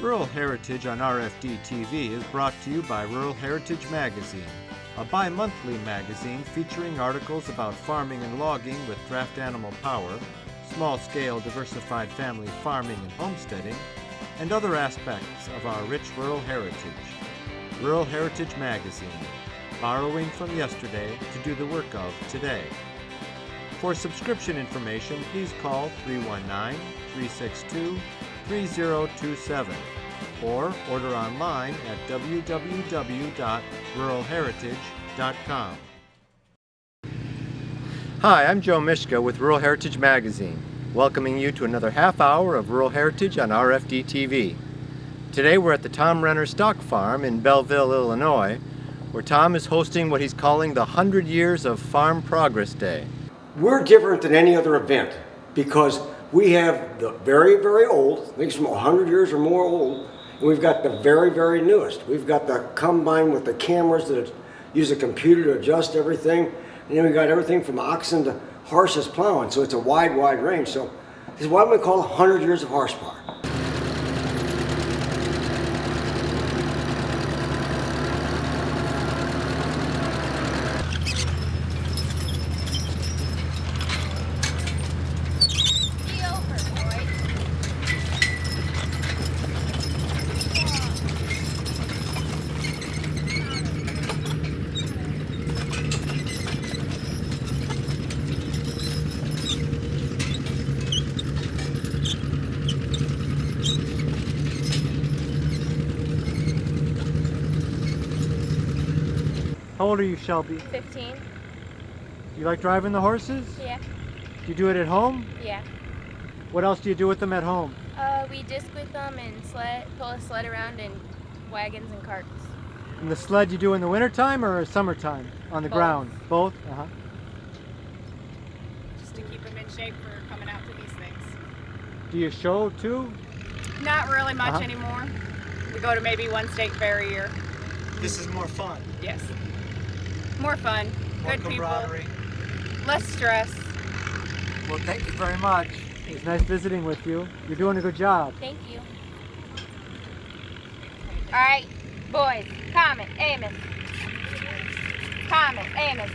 Rural Heritage on RFD TV is brought to you by Rural Heritage Magazine, a bi-monthly magazine featuring articles about farming and logging with draft animal power, small-scale diversified family farming and homesteading, and other aspects of our rich rural heritage. Rural Heritage Magazine, borrowing from yesterday to do the work of today. For subscription information, please call 319-362-3027 or order online at www.ruralheritage.com. Hi, I'm Joe Mishka with Rural Heritage Magazine, welcoming you to another half hour of Rural Heritage on RFD TV. Today we're at the Tom Renner Stock Farm in Bellevue, Illinois, where Tom is hosting what he's calling the 100 Years of Farm Progress Day. We're different than any other event because we have the very, very old, I think it's from 100 years or more old, and we've got the very, very newest. We've got the combine with the cameras that use a computer to adjust everything, and then we've got everything from oxen to horses plowing, so it's a wide, wide range. So this is what we call 100 years of horsepower. How old are you, Shelby? 15. You like driving the horses? Yeah. Do you do it at home? Yeah. What else do you do with them at home? We disc with them and pull a sled around in wagons and carts. And the sled you do in the wintertime or summertime? On the Both. ground? Both? Uh-huh. Just to keep them in shape for coming out to these things. Do you show too? Not really much Uh-huh. anymore. We go to maybe one state fair a year. This is more fun. Yes. More fun. More Good camaraderie. people. Less stress. Well, thank you very much. It was nice visiting with you. You're doing a good job. Thank you. All right, boys. Comet, Amos. Comet, Amos.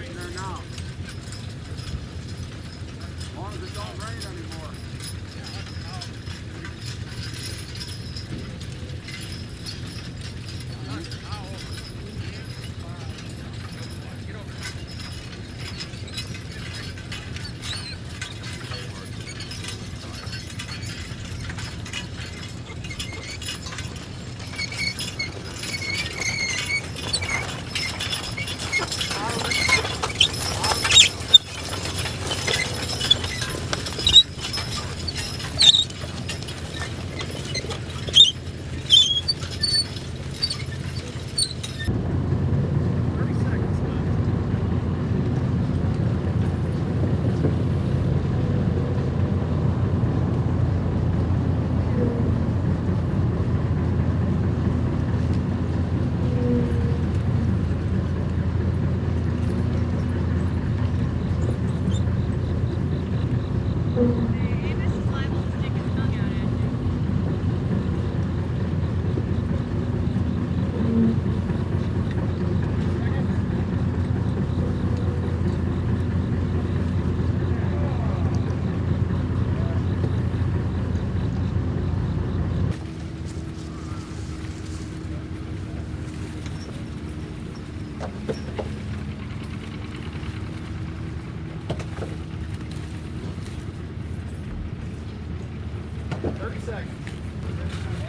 sitting there now. As long as it don't rain anymore.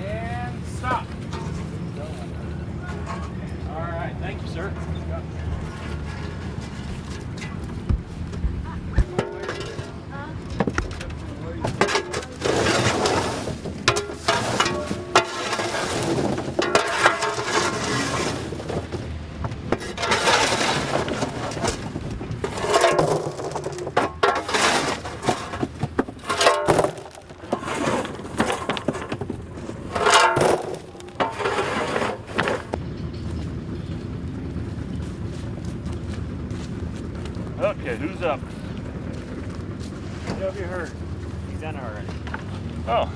And stop. All right, thank you, sir. Okay, who's up? Shelby Hurt. He's done already. Oh.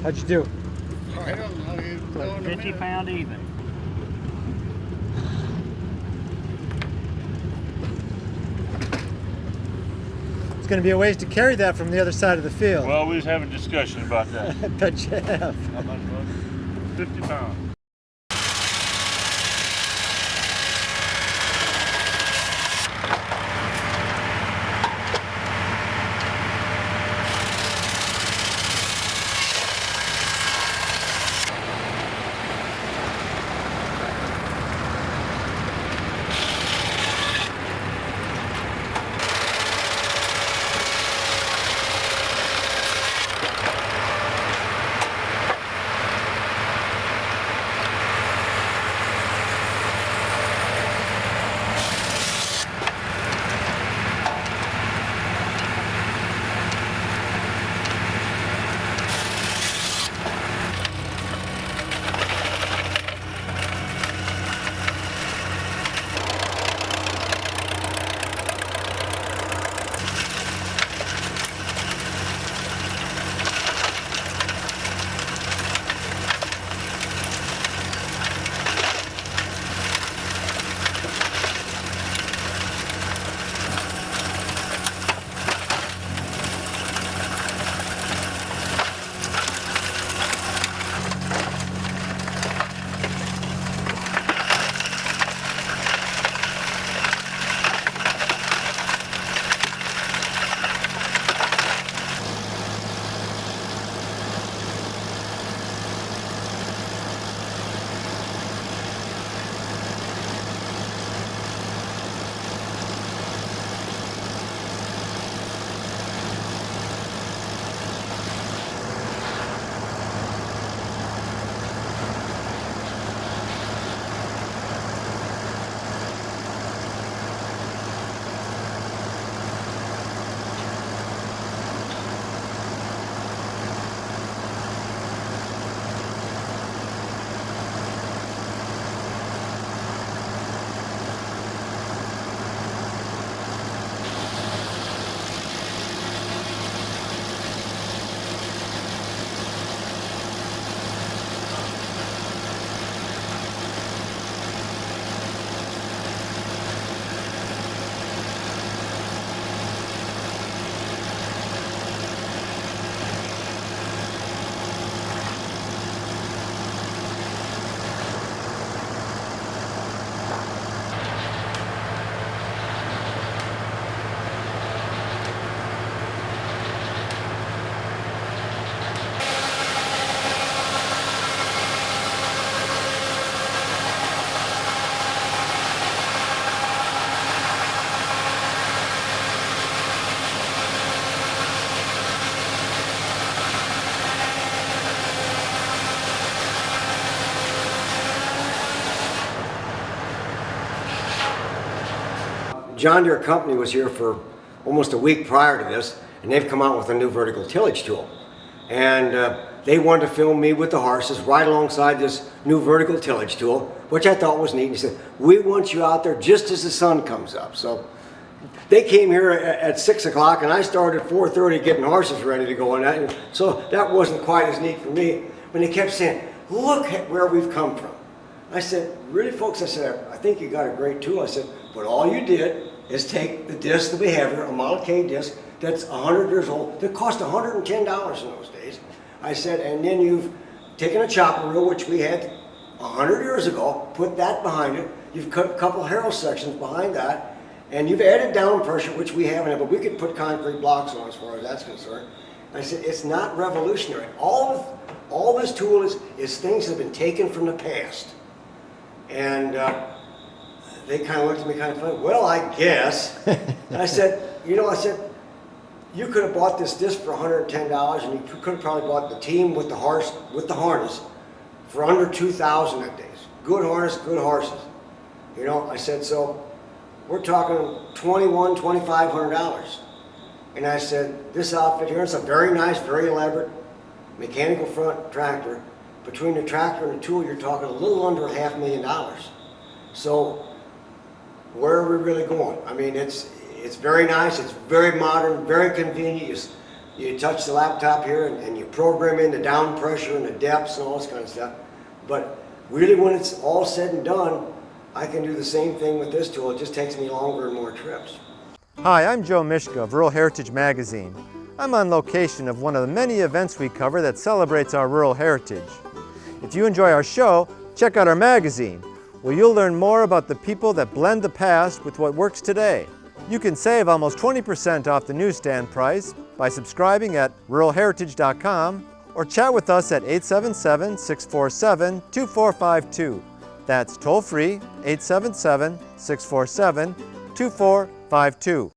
How'd you do? I don't know. He's doing 50 pound even. It's going to be a ways to carry that from the other side of the field. Well, we was having a discussion about that. I bet you have. How much was it? 50 pounds. John Deere company was here for almost a week prior to this, and they've come out with a new vertical tillage tool. And they wanted to film me with the horses right alongside this new vertical tillage tool, which I thought was neat. And he said, we want you out there just as the sun comes up. So they came here at 6 o'clock, and I started at 4:30 getting horses ready to go on that. And so that wasn't quite as neat for me. But they kept saying, look at where we've come from. I said, really, folks? I said, I think you got a great tool. I said, but all you did is take the disc that we have here, a Model K disc that's 100 years old, that cost $110 in those days. I said, and then you've taken a chopper reel, which we had 100 years ago, put that behind it. You've cut a couple harrow sections behind that, and you've added down pressure, which we haven't, but we could put concrete blocks on as far as that's concerned. And I said, it's not revolutionary. All this tool is things that have been taken from the past. And they kind of looked at me kind of funny. Well, I guess. And I said, you could have bought this disc for $110, and you could have probably bought the team with the harness for under $2,000 that days. Good harness, good horses. I said, so we're talking $2,100, $2,500. And I said, this outfit here, it's a very nice, very elaborate mechanical front tractor. Between the tractor and the tool, you're talking a little under $500,000. So where are we really going? I mean, it's very nice, it's very modern, very convenient. You touch the laptop here and you program in the down pressure and the depths and all this kind of stuff. But really, when it's all said and done, I can do the same thing with this tool. It just takes me longer and more trips. Hi, I'm Joe Mishka of Rural Heritage Magazine. I'm on location of one of the many events we cover that celebrates our rural heritage. If you enjoy our show, check out our magazine, where you'll learn more about the people that blend the past with what works today. You can save almost 20% off the newsstand price by subscribing at ruralheritage.com or chat with us at 877-647-2452. That's toll-free 877-647-2452.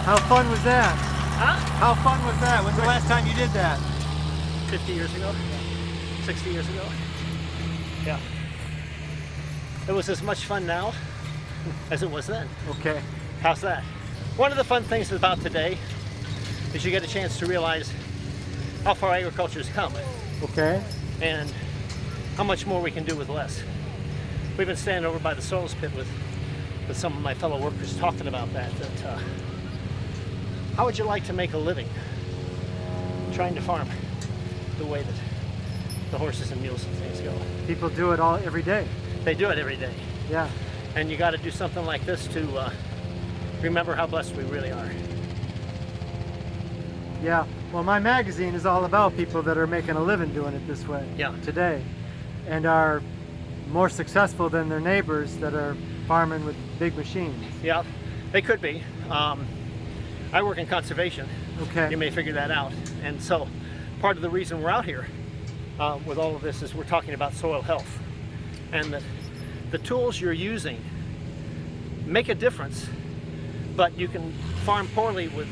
How fun was that? Huh? How fun was that? When's the last time you did that? 50 years ago? 60 years ago? Yeah. It was as much fun now as it was then. Okay. How's that? One of the fun things about today is you get a chance to realize how far agriculture has come. Okay. And how much more we can do with less. We've been standing over by the soils pit with some of my fellow workers talking about that how would you like to make a living trying to farm the way that the horses and mules and things go? People do it every day. They do it every day. Yeah. And you got to do something like this to remember how blessed we really are. Yeah. Well, my magazine is all about people that are making a living doing it this way. Yeah. Today, and are more successful than their neighbors that are farming with big machines. Yeah, they could be. I work in conservation. Okay. You may figure that out. And so part of the reason we're out here with all of this is we're talking about soil health. And that the tools you're using make a difference, but you can farm poorly with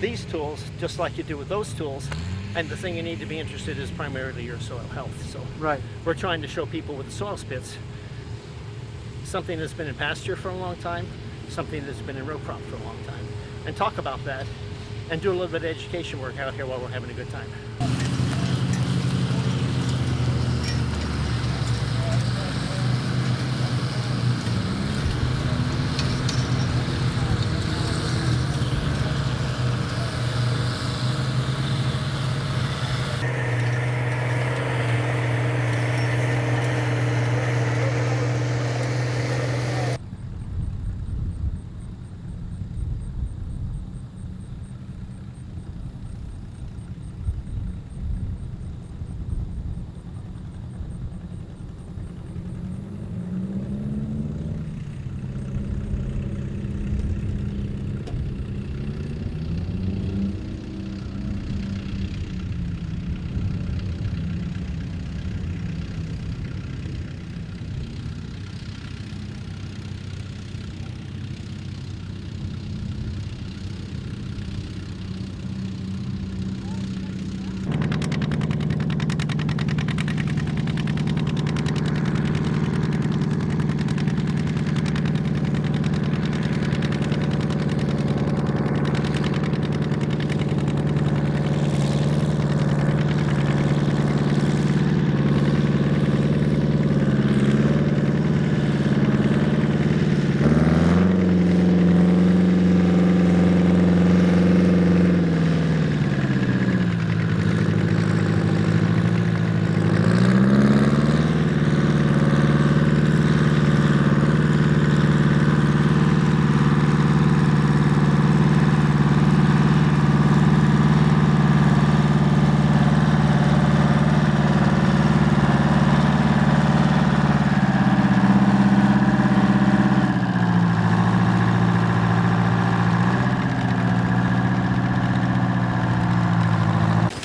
these tools just like you do with those tools, And the thing you need to be interested in is primarily your soil health. So Right. we're trying to show people with the soil spits something that's been in pasture for a long time, something that's been in row crop for a long time, and talk about that and do a little bit of education work out here while we're having a good time.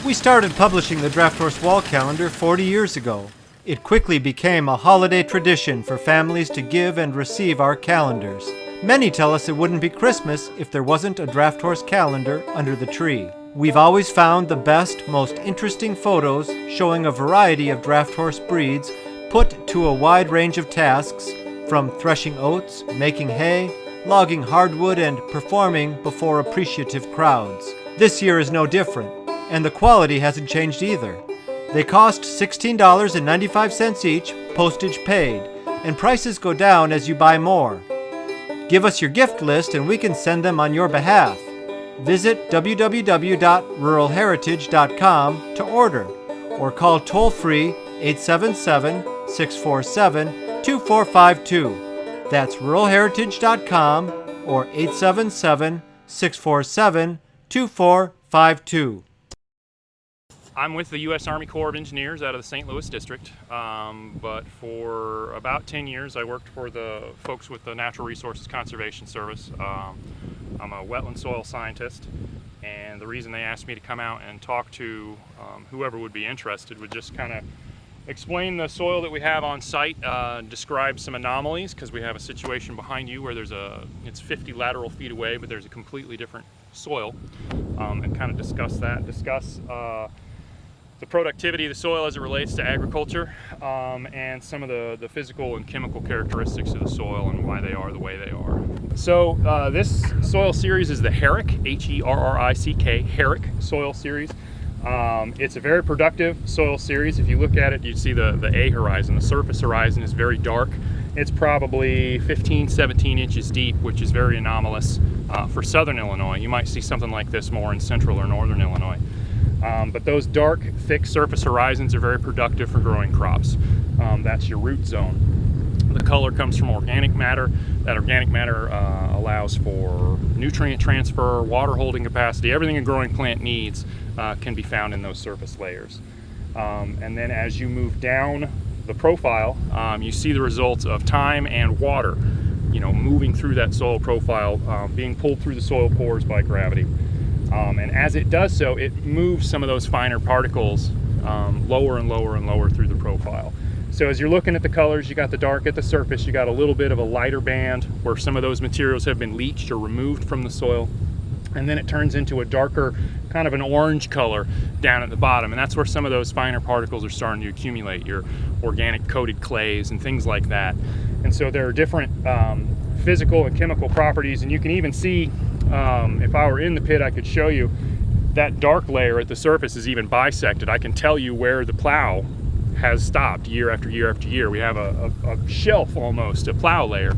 We started publishing the Draft Horse Wall Calendar 40 years ago. It quickly became a holiday tradition for families to give and receive our calendars. Many tell us it wouldn't be Christmas if there wasn't a Draft Horse calendar under the tree. We've always found the best, most interesting photos showing a variety of draft horse breeds put to a wide range of tasks, from threshing oats, making hay, logging hardwood, and performing before appreciative crowds. This year is no different, and the quality hasn't changed either. They cost $16.95 each, postage paid, and prices go down as you buy more. Give us your gift list and we can send them on your behalf. Visit www.ruralheritage.com to order, or call toll-free 877-647-2452. That's ruralheritage.com or 877-647-2452. I'm with the U.S. Army Corps of Engineers out of the St. Louis district, but for about 10 years I worked for the folks with the Natural Resources Conservation Service. I'm a wetland soil scientist, and the reason they asked me to come out and talk to whoever would be interested would just kind of explain the soil that we have on site, describe some anomalies, because we have a situation behind you where it's 50 lateral feet away, but there's a completely different soil, and kind of discuss the productivity of the soil as it relates to agriculture, and some of the physical and chemical characteristics of the soil and why they are the way they are. So this soil series is the Herrick, H-E-R-R-I-C-K, Herrick soil series. It's a very productive soil series. If you look at it, you see the A horizon. The surface horizon is very dark. It's probably 15, 17 inches deep, which is very anomalous for southern Illinois. You might see something like this more in central or northern Illinois. But those dark, thick surface horizons are very productive for growing crops. That's your root zone. The color comes from organic matter. That organic matter allows for nutrient transfer, water holding capacity. Everything a growing plant needs can be found in those surface layers. And then as you move down the profile, you see the results of time and water, moving through that soil profile, being pulled through the soil pores by gravity. And as it does so, it moves some of those finer particles lower and lower and lower through the profile. So as you're looking at the colors, you got the dark at the surface, you got a little bit of a lighter band where some of those materials have been leached or removed from the soil. and then it turns into a darker, kind of an orange color down at the bottom, and that's where some of those finer particles are starting to accumulate, your organic coated clays and things like that. And so there are different physical and chemical properties, and you can even see, if I were in the pit, I could show you that dark layer at the surface is even bisected. I can tell you where the plow has stopped year after year after year. We have a shelf almost, a plow layer,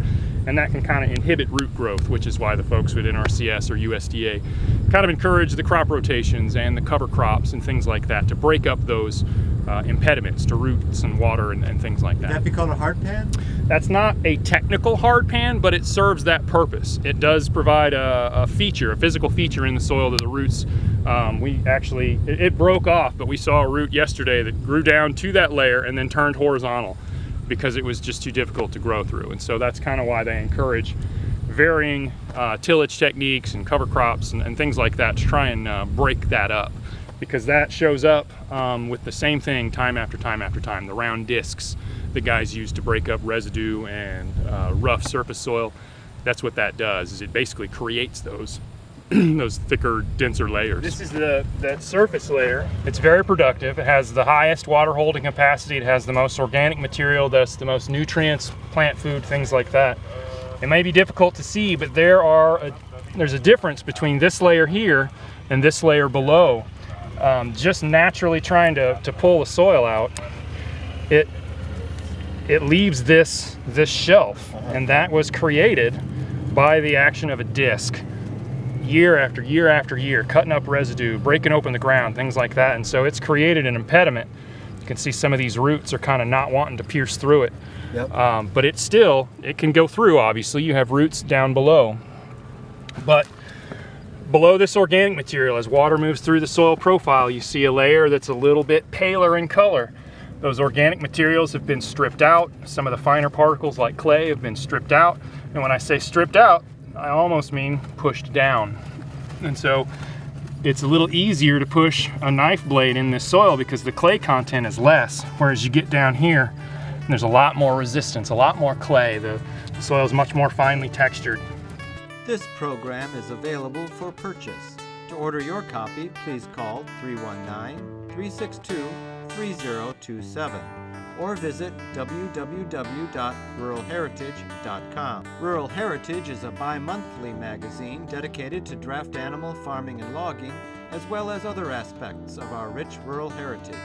and that can kind of inhibit root growth, which is why the folks with NRCS or USDA kind of encourage the crop rotations and the cover crops and things like that to break up those impediments to roots and water and things like that. Would that be called a hard pan? That's not a technical hard pan, but it serves that purpose. It does provide a feature, a physical feature in the soil that the roots, it broke off, but we saw a root yesterday that grew down to that layer and then turned horizontal because it was just too difficult to grow through. And so that's kind of why they encourage varying tillage techniques and cover crops and things like that to try and break that up, because that shows up with the same thing time after time after time. The round discs that guys use to break up residue and rough surface soil, that's what that does, is it basically creates those those thicker, denser layers. This is that surface layer. It's very productive. It has the highest water holding capacity. It has the most organic material, thus the most nutrients, plant food, things like that. It may be difficult to see, but there's a difference between this layer here and this layer below. Just naturally trying to pull the soil out, it leaves this shelf, and that was created by the action of a disc. Year after year after year, cutting up residue, breaking open the ground, things like that. And so it's created an impediment. You can see some of these roots are kind of not wanting to pierce through it. Yep. But it can go through, obviously. You have roots down below. But below this organic material, as water moves through the soil profile, you see a layer that's a little bit paler in color. Those organic materials have been stripped out. Some of the finer particles like clay have been stripped out. And when I say stripped out, I almost mean pushed down. And so it's a little easier to push a knife blade in this soil because the clay content is less, whereas you get down here and there's a lot more resistance, a lot more clay. The soil is much more finely textured. This program is available for purchase. To order your copy, please call 319-362-3027 or visit www.ruralheritage.com. Rural Heritage is a bi-monthly magazine dedicated to draft animal farming and logging, as well as other aspects of our rich rural heritage.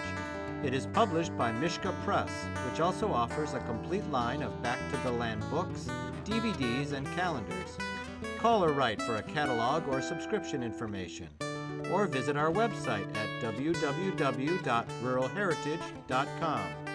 It is published by Mishka Press, which also offers a complete line of back-to-the-land books, DVDs, and calendars. Call or write for a catalog or subscription information, or visit our website at www.ruralheritage.com.